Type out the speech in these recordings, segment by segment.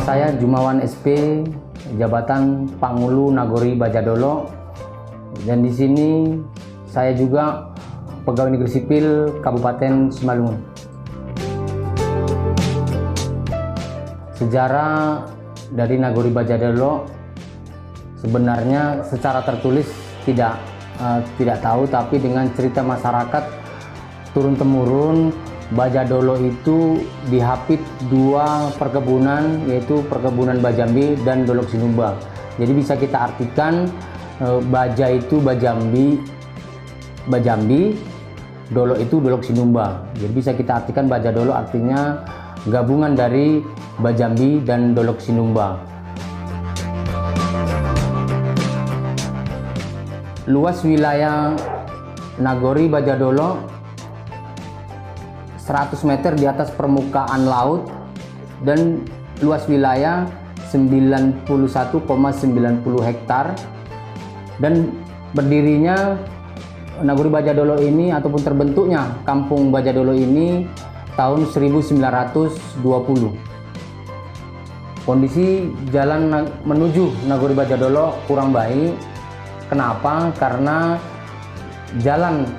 Saya Jumawan SP, jabatan Pangulu Nagori Bajadolo, dan di sini saya juga pegawai negeri sipil Kabupaten Simalungun. Sejarah dari Nagori Bajadolo sebenarnya secara tertulis tidak tahu, tapi dengan cerita masyarakat turun-temurun, Bajadolo itu dihapit dua perkebunan, yaitu perkebunan Bajambi dan Dolok Sinumba. Jadi bisa kita artikan Baja itu Bajambi, Dolok itu Dolok Sinumba. Jadi bisa kita artikan Bajadolo artinya gabungan dari Bajambi dan Dolok Sinumba. Luas wilayah Nagori Bajadolo 100 meter di atas permukaan laut dan luas wilayah 91,90 hektar, dan berdirinya Nagori Bajadolo ini ataupun terbentuknya Kampung Bajadolo ini tahun 1920. Kondisi jalan menuju Nagori Bajadolo kurang baik. Kenapa? Karena jalan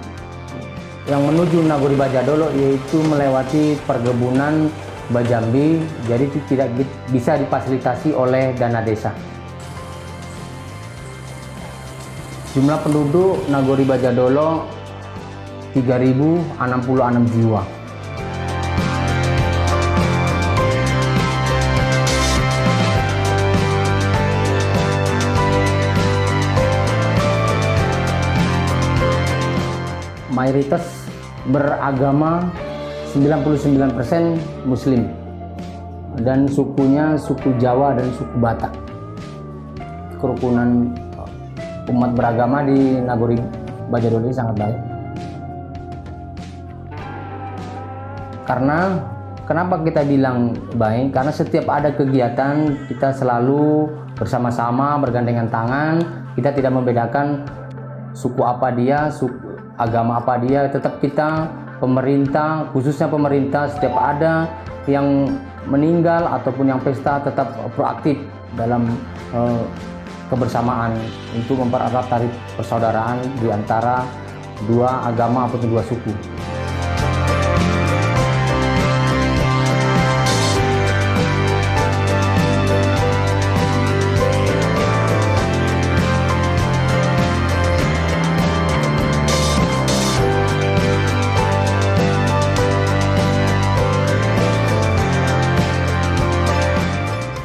yang menuju Nagori Bajadolo yaitu melewati perkebunan Bajambi, jadi tidak bisa difasilitasi oleh dana desa. Jumlah penduduk Nagori Bajadolo 3.066 jiwa. Mayoritas beragama 99% Muslim, dan sukunya suku Jawa dan suku Batak. Kerukunan umat beragama di Nagori Bajadolo ini sangat baik. Kenapa kita bilang baik? Karena setiap ada kegiatan kita selalu bersama-sama bergandengan tangan. Kita tidak membedakan suku apa dia, agama apa dia, tetap kita pemerintah, khususnya pemerintah, setiap ada yang meninggal ataupun yang pesta tetap proaktif dalam kebersamaan untuk mempererat tali persaudaraan di antara dua agama ataupun dua suku.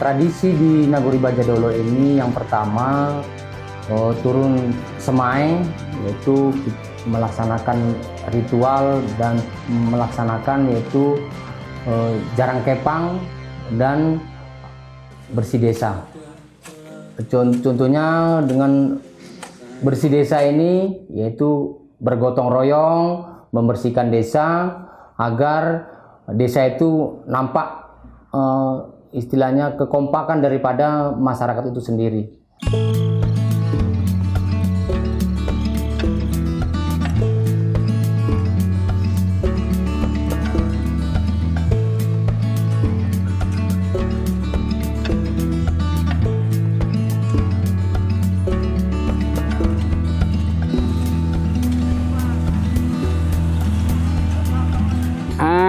Tradisi di Nagori Bajadolo ini yang pertama turun semai, yaitu melaksanakan ritual dan melaksanakan yaitu jarang kepang dan bersih desa. Contohnya dengan bersih desa ini yaitu bergotong royong membersihkan desa agar desa itu nampak istilahnya kekompakan daripada masyarakat itu sendiri.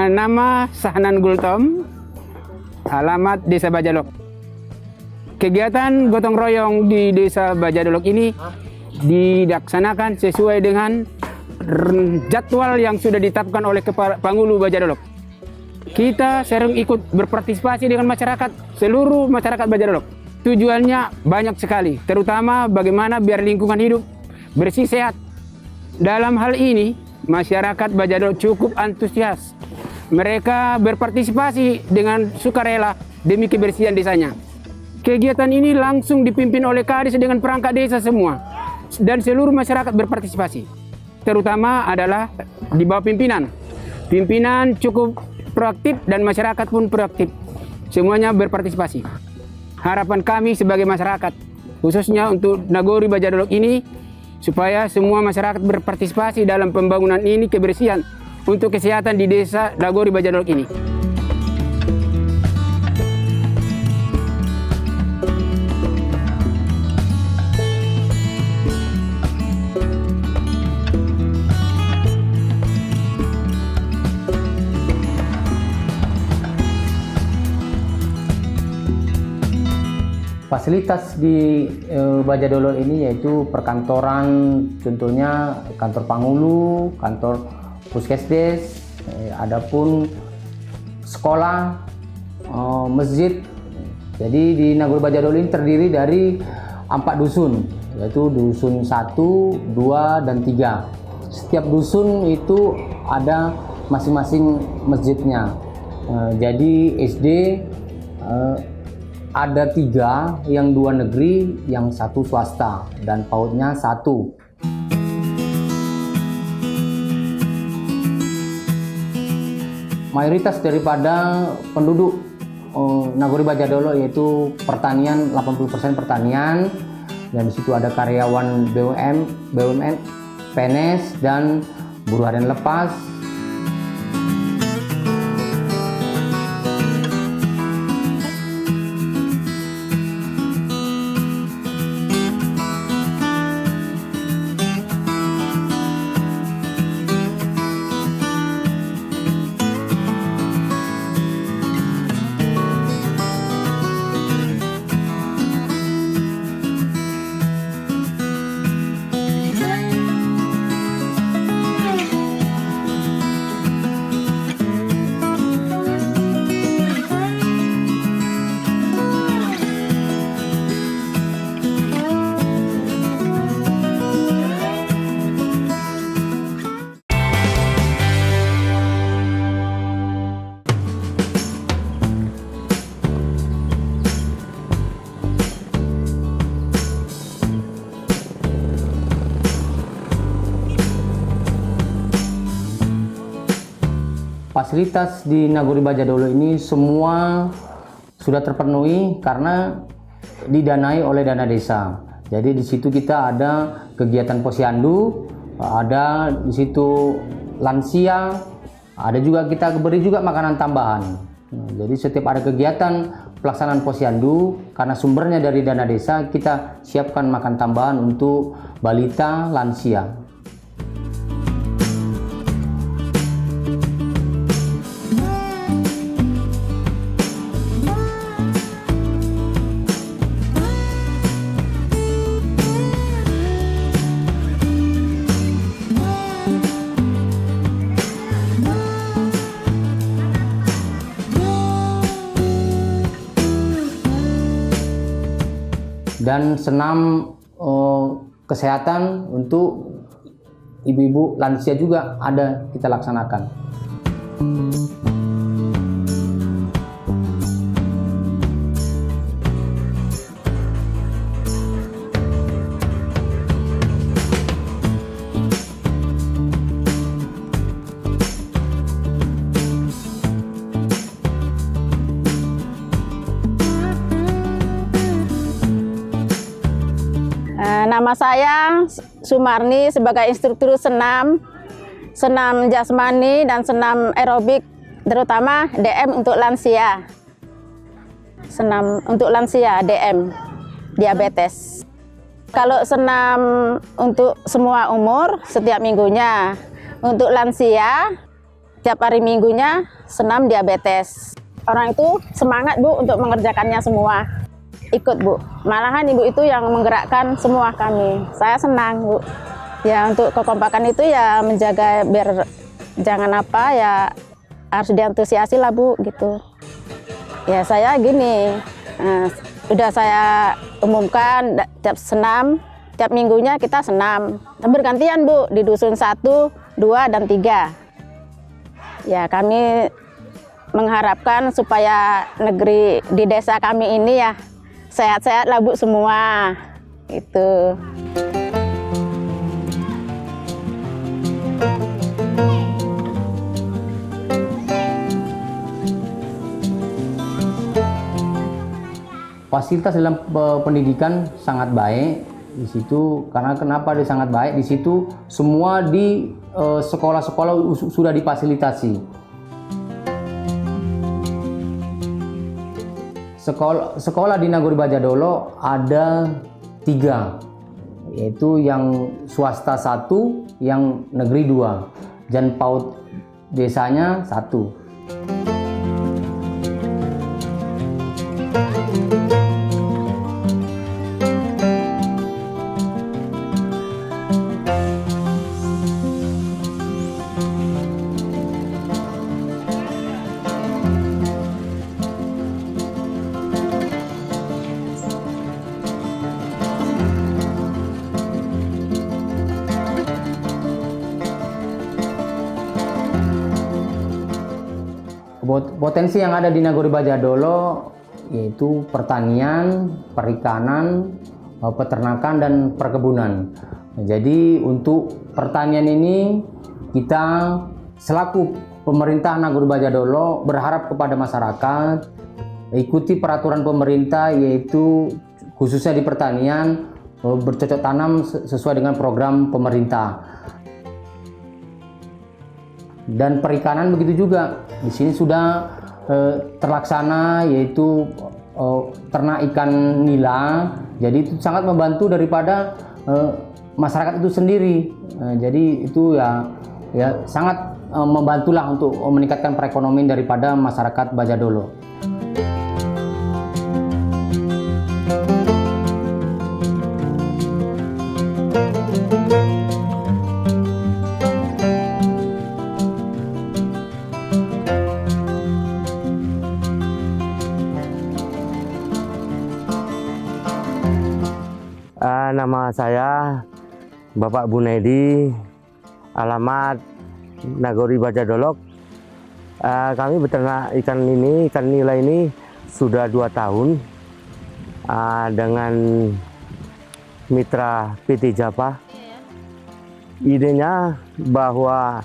Nama Sahnan Gultom, alamat Desa Bajadolok. Kegiatan gotong royong di Desa Bajadolok ini dilaksanakan sesuai dengan jadwal yang sudah ditetapkan oleh Kepala Pangulu Bajadolok. Kita sering ikut berpartisipasi dengan masyarakat, seluruh masyarakat Bajadolok. Tujuannya banyak sekali, terutama bagaimana biar lingkungan hidup bersih sehat. Dalam hal ini, masyarakat Bajadolok cukup antusias. Mereka berpartisipasi dengan sukarela demi kebersihan desanya. Kegiatan ini langsung dipimpin oleh Kades dengan perangkat desa semua, dan seluruh masyarakat berpartisipasi. Terutama adalah di bawah pimpinan. Pimpinan cukup proaktif dan masyarakat pun proaktif. Semuanya berpartisipasi. Harapan kami sebagai masyarakat, khususnya untuk Nagori Bajadolok ini, supaya semua masyarakat berpartisipasi dalam pembangunan ini, kebersihan untuk kesehatan di Desa Nagori Bajadolok ini. Fasilitas di Bajadolo ini yaitu perkantoran, contohnya kantor Pangulu, kantor Puskesdes, adapun sekolah, masjid. Jadi di Nagori Bajadolo ini terdiri dari 4 dusun, yaitu dusun 1, 2, dan 3. Setiap dusun itu ada masing-masing masjidnya. Jadi SD ada 3, yang 2 negeri, yang 1 swasta, dan PAUD-nya 1. Mayoritas daripada penduduk Nagori Bajadolo yaitu pertanian, 80% pertanian, dan di situ ada karyawan BUMN, PNS, dan buruh harian lepas. Fasilitas di Nagori Bajadolo ini semua sudah terpenuhi karena didanai oleh dana desa. Jadi di situ kita ada kegiatan posyandu, ada di situ lansia, ada juga kita beri juga makanan tambahan. Jadi setiap ada kegiatan pelaksanaan posyandu, karena sumbernya dari dana desa, kita siapkan makan tambahan untuk balita, lansia. Dan senam kesehatan untuk ibu-ibu lansia juga ada kita laksanakan. Nama saya Sumarni sebagai instruktur senam jasmani dan senam aerobik, terutama DM untuk lansia. Senam untuk lansia DM diabetes. Kalau senam untuk semua umur setiap minggunya, untuk lansia tiap hari minggunya senam diabetes. Orang itu semangat Bu untuk mengerjakannya semua. Ikut Bu, malahan ibu itu yang menggerakkan semua kami. Saya senang Bu. Ya untuk kekompakan itu ya menjaga biar jangan apa ya harus diantusiasi lah Bu gitu. Ya saya gini, udah saya umumkan tiap senam, tiap minggunya kita senam. Bergantian Bu di dusun 1, 2, dan 3. Ya kami mengharapkan supaya negeri di desa kami ini ya sehat-sehat lah Bu semua, itu. Fasilitas dalam pendidikan sangat baik di situ, karena kenapa dia sangat baik? Di situ semua di sekolah-sekolah sudah difasilitasi. Sekolah di Nagori Bajadolo ada 3, yaitu yang swasta 1, yang negeri 2, dan PAUD desanya 1. Potensi yang ada di Nagori Bajadolo yaitu pertanian, perikanan, peternakan, dan perkebunan. Jadi untuk pertanian ini kita selaku pemerintah Nagori Bajadolo berharap kepada masyarakat ikuti peraturan pemerintah, yaitu khususnya di pertanian bercocok tanam sesuai dengan program pemerintah. Dan perikanan begitu juga. Di sini sudah terlaksana, yaitu ternak ikan nila. Jadi itu sangat membantu daripada masyarakat itu sendiri. Jadi itu ya sangat membantulah untuk meningkatkan perekonomian daripada masyarakat Bajadolo. Nama saya Bapak Bunedi, alamat Nagori Bajadolo. Kami beternak ikan nila ini sudah 2 tahun dengan mitra PT Japa. Idenya bahwa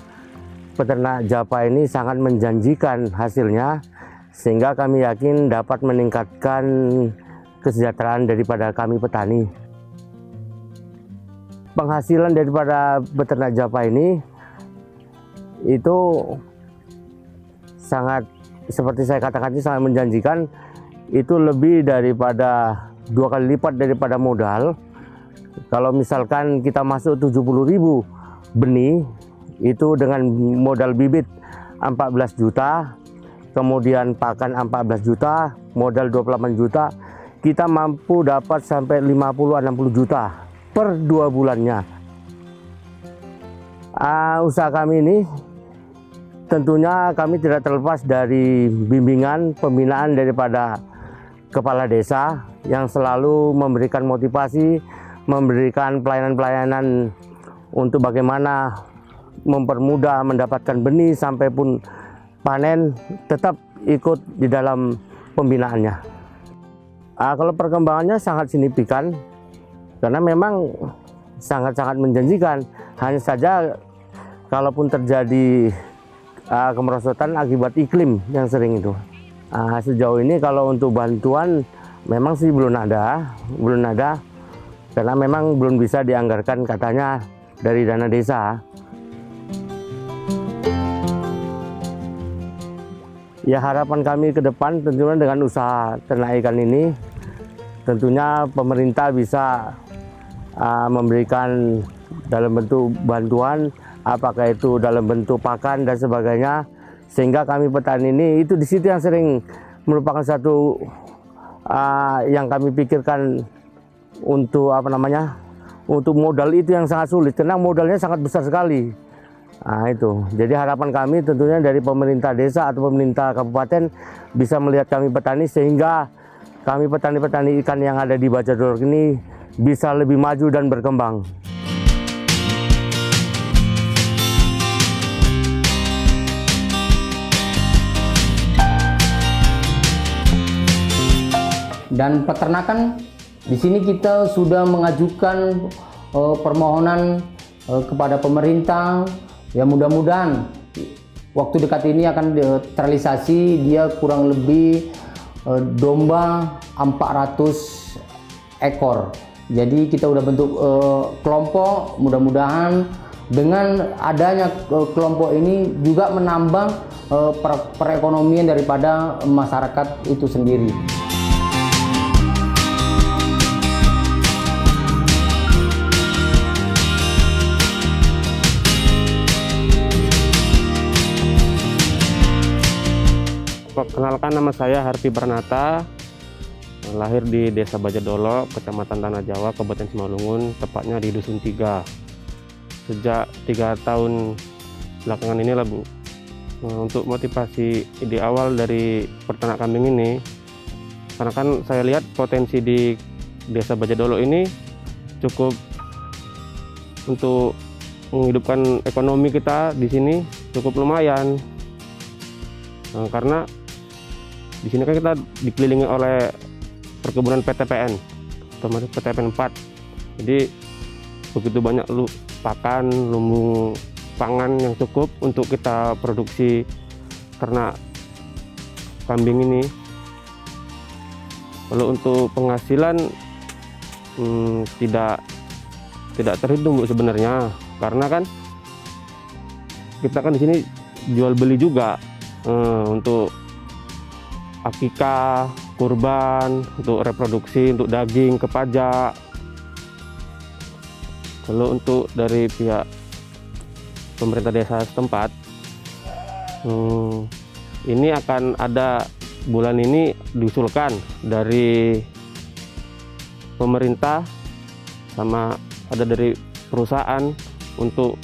peternak Japa ini sangat menjanjikan hasilnya, sehingga kami yakin dapat meningkatkan kesejahteraan daripada kami petani. Penghasilan daripada peternak Japa ini itu sangat, seperti saya katakan, sangat menjanjikan. Itu lebih daripada 2 kali lipat daripada modal. Kalau misalkan kita masuk 70.000 benih, itu dengan modal bibit 14 juta, kemudian pakan 14 juta, modal 28 juta, kita mampu dapat sampai 50-60 juta per 2 bulannya. Usaha kami ini tentunya kami tidak terlepas dari bimbingan pembinaan daripada kepala desa yang selalu memberikan motivasi, memberikan pelayanan-pelayanan untuk bagaimana mempermudah mendapatkan benih sampai pun panen, tetap ikut di dalam pembinaannya. Kalau perkembangannya sangat signifikan, karena memang sangat-sangat menjanjikan. Hanya saja kalaupun terjadi kemerosotan akibat iklim yang sering itu. Sejauh ini kalau untuk bantuan memang sih belum ada, karena memang belum bisa dianggarkan katanya dari dana desa. Ya, harapan kami ke depan tentunya dengan usaha ternak ikan ini, tentunya pemerintah bisa memberikan dalam bentuk bantuan, apakah itu dalam bentuk pakan dan sebagainya, sehingga kami petani ini itu di situ yang sering merupakan satu yang kami pikirkan untuk untuk modal itu yang sangat sulit, karena modalnya sangat besar sekali. Itu jadi harapan kami tentunya dari pemerintah desa atau pemerintah kabupaten bisa melihat kami petani, sehingga kami petani-petani ikan yang ada di Bajadolo ini bisa lebih maju dan berkembang. Dan peternakan, di sini kita sudah mengajukan permohonan kepada pemerintah. Ya, mudah-mudahan waktu dekat ini akan terrealisasi. Dia kurang lebih domba 400 ekor. Jadi kita udah bentuk kelompok, mudah-mudahan dengan adanya kelompok ini juga menambah perekonomian daripada masyarakat itu sendiri. Perkenalkan, nama saya Harti Barnata, lahir di Desa Bajadolo, Kecamatan Tanah Jawa, Kabupaten Simalungun, tepatnya di Dusun 3. Sejak 3 tahun belakangan ini lah, Bu. Untuk motivasi di awal dari peternak kambing ini, karena kan saya lihat potensi di Desa Bajadolo ini cukup untuk menghidupkan ekonomi kita di sini cukup lumayan. Karena di sini kan kita dikelilingi oleh perkebunan PTPN, otomatis PTPN 4. Jadi begitu banyak pakan, lumbung pangan yang cukup untuk kita produksi ternak kambing ini. Kalau untuk penghasilan tidak terhitung Bu sebenarnya, karena kan kita kan di sini jual beli juga untuk akikah, kurban, untuk reproduksi, untuk daging, kepajak. Kalau untuk dari pihak pemerintah desa setempat, ini akan ada bulan ini diusulkan dari pemerintah sama ada dari perusahaan untuk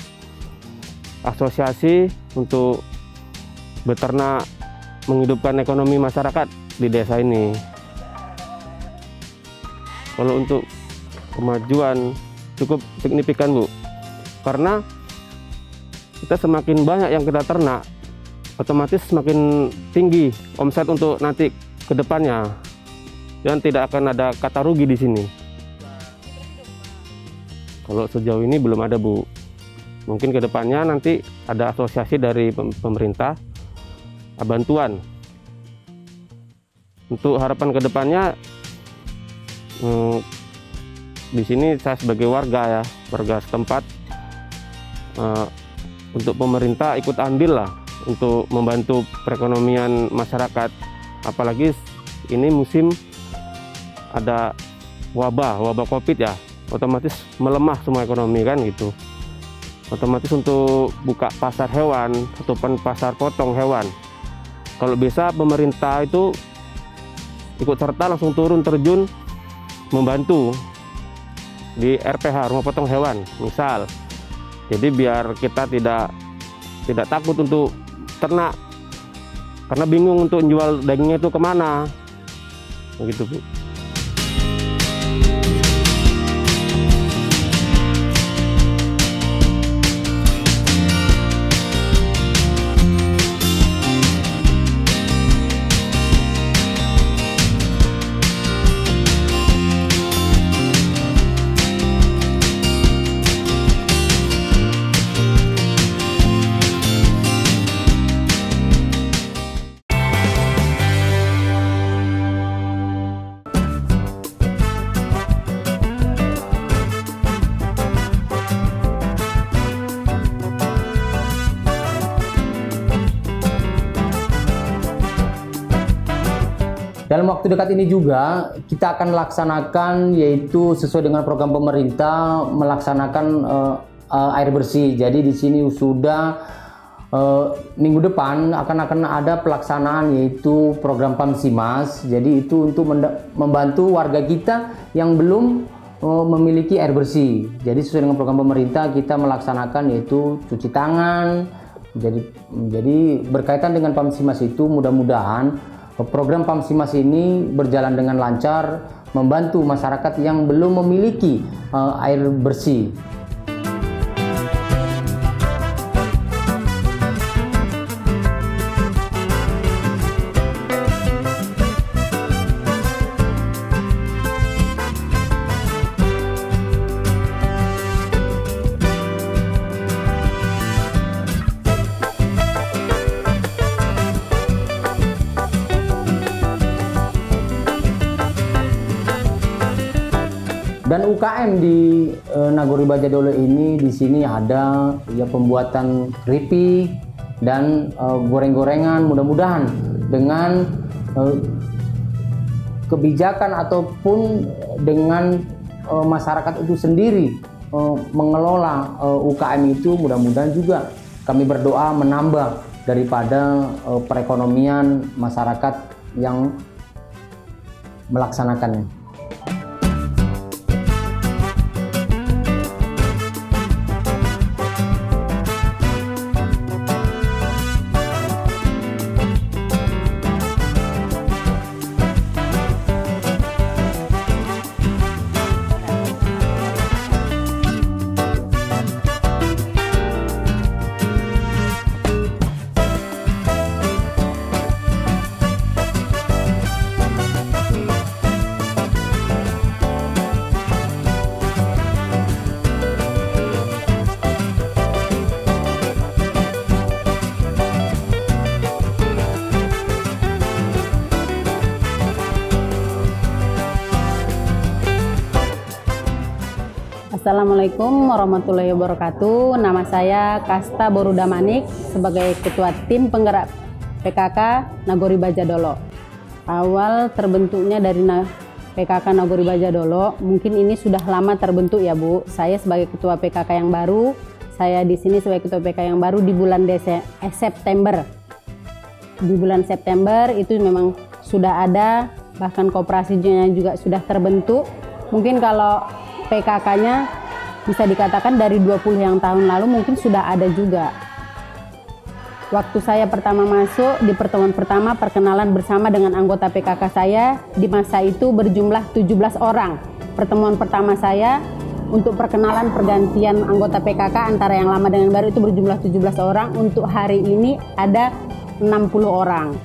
asosiasi untuk beternak, menghidupkan ekonomi masyarakat di desa ini. Kalau untuk kemajuan cukup signifikan Bu, karena kita semakin banyak yang kita ternak, otomatis semakin tinggi omset untuk nanti ke depannya, dan tidak akan ada kata rugi di sini. Kalau sejauh ini belum ada Bu, mungkin ke depannya nanti ada asosiasi dari pemerintah, bantuan. Untuk harapan ke depannya, di sini saya sebagai warga setempat, untuk pemerintah ikut andil lah untuk membantu perekonomian masyarakat. Apalagi ini musim ada wabah COVID ya, otomatis melemah semua ekonomi kan gitu. Otomatis untuk buka pasar hewan ataupun pasar potong hewan, kalau bisa pemerintah itu ikut serta langsung turun terjun membantu di RPH, rumah potong hewan misal. Jadi biar kita tidak takut untuk ternak, karena bingung untuk jual dagingnya itu kemana, begitu Bu. Dalam waktu dekat ini juga kita akan laksanakan, yaitu sesuai dengan program pemerintah melaksanakan air bersih. Jadi di sini sudah minggu depan akan ada pelaksanaan, yaitu program Pamsimas. Jadi itu untuk membantu warga kita yang belum memiliki air bersih. Jadi sesuai dengan program pemerintah kita melaksanakan, yaitu cuci tangan. Jadi berkaitan dengan Pamsimas itu, mudah-mudahan program Pamsimas ini berjalan dengan lancar, membantu masyarakat yang belum memiliki air bersih. Dan UKM di Nagori Bajadolo ini, di sini ada ya pembuatan keripik dan goreng-gorengan. Mudah-mudahan dengan kebijakan ataupun dengan masyarakat itu sendiri mengelola UKM itu, mudah-mudahan juga kami berdoa menambah daripada perekonomian masyarakat yang melaksanakannya. Assalamualaikum warahmatullahi wabarakatuh. Nama saya Kasta Boruda Manik sebagai Ketua Tim Penggerak PKK Nagori Bajadolo. Awal terbentuknya dari PKK Nagori Bajadolo, mungkin ini sudah lama terbentuk ya Bu. Saya sebagai Ketua PKK yang baru, saya di sini sebagai Ketua PKK yang baru di bulan September. Di bulan September itu memang sudah ada, bahkan koperasinya juga sudah terbentuk. Mungkin kalau PKK-nya bisa dikatakan dari 20 yang tahun lalu mungkin sudah ada juga. Waktu saya pertama masuk, di pertemuan pertama perkenalan bersama dengan anggota PKK saya, di masa itu berjumlah 17 orang. Pertemuan pertama saya untuk perkenalan pergantian anggota PKK antara yang lama dengan baru itu berjumlah 17 orang. Untuk hari ini ada 60 orang.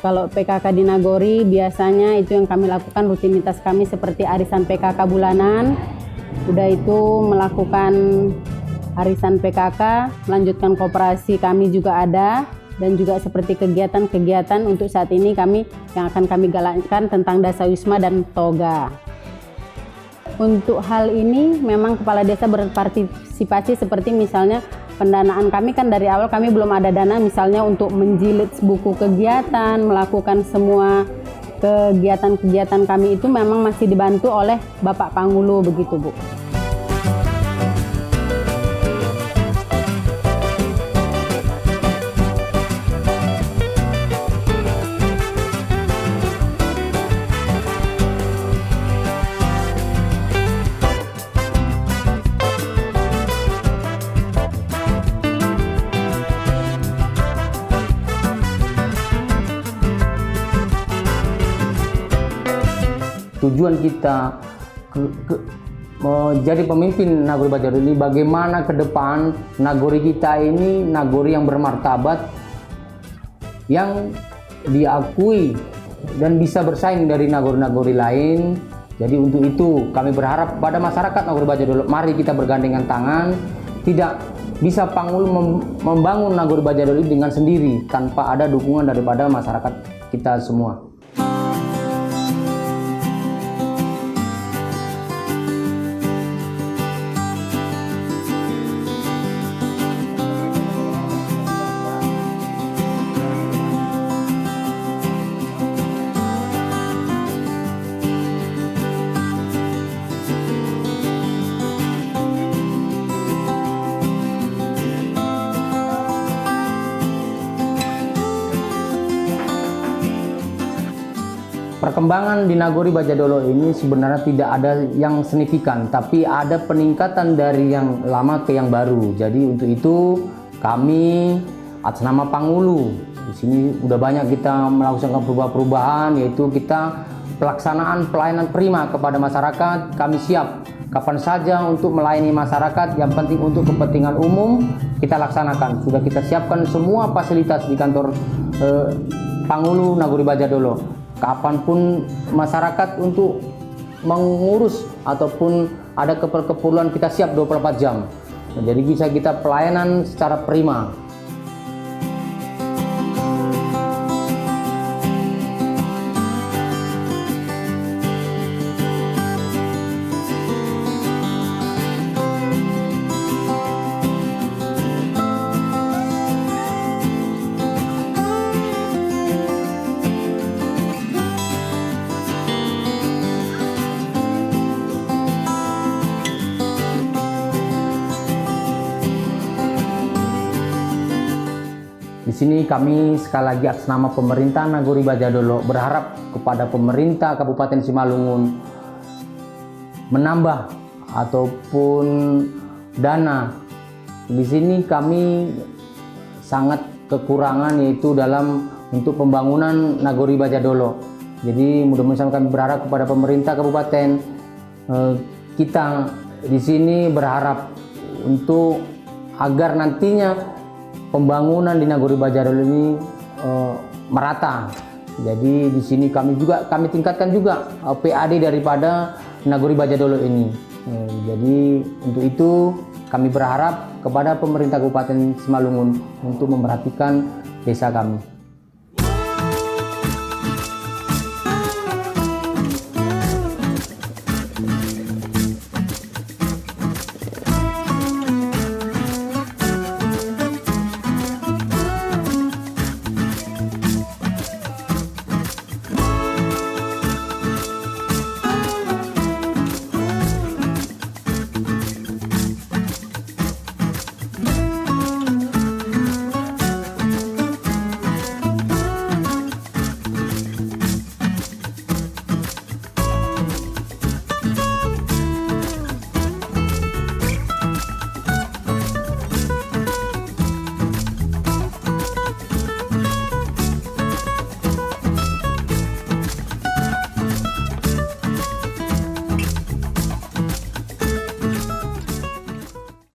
Kalau PKK di Nagori biasanya itu yang kami lakukan rutinitas kami seperti arisan PKK bulanan, udah itu melakukan arisan PKK, melanjutkan koperasi kami juga ada, dan juga seperti kegiatan-kegiatan untuk saat ini kami yang akan kami galakkan tentang Dasawisma dan Toga. Untuk hal ini memang kepala desa berpartisipasi seperti misalnya pendanaan kami kan dari awal kami belum ada dana misalnya untuk menjilid buku kegiatan, melakukan semua kegiatan-kegiatan kami itu memang masih dibantu oleh Bapak Pangulo begitu Bu. Tujuan kita menjadi pemimpin Nagori Bajadolo ini bagaimana ke depan Nagori kita ini Nagori yang bermartabat, yang diakui dan bisa bersaing dari Nagori-Nagori lain. Jadi untuk itu kami berharap pada masyarakat Nagori Bajadolo, mari kita bergandengan tangan. Tidak bisa Pangulo membangun Nagori Bajadolo ini dengan sendiri tanpa ada dukungan daripada masyarakat kita semua. Perkembangan di Nagori Bajadolo ini sebenarnya tidak ada yang signifikan, tapi ada peningkatan dari yang lama ke yang baru. Jadi untuk itu kami atas nama Pangulo di sini udah banyak kita melakukan perubahan-perubahan, yaitu kita pelaksanaan pelayanan prima kepada masyarakat. Kami siap kapan saja untuk melayani masyarakat, yang penting untuk kepentingan umum kita laksanakan. Sudah kita siapkan semua fasilitas di kantor Pangulo Nagori Bajadolo. Kapanpun masyarakat untuk mengurus ataupun ada keperluan kita siap 24 jam. Jadi bisa kita pelayanan secara prima. Di sini kami sekali lagi atas nama pemerintah Nagori Bajadolo berharap kepada pemerintah Kabupaten Simalungun menambah ataupun dana. Di sini kami sangat kekurangan yaitu dalam untuk pembangunan Nagori Bajadolo. Jadi mudah-mudahan kami berharap kepada pemerintah kabupaten kita di sini berharap untuk agar nantinya pembangunan di Nagori Bajadolo ini merata. Jadi di sini kami tingkatkan juga PAD daripada Nagori Bajadolo ini. Jadi untuk itu kami berharap kepada pemerintah Kabupaten Simalungun untuk memperhatikan desa kami.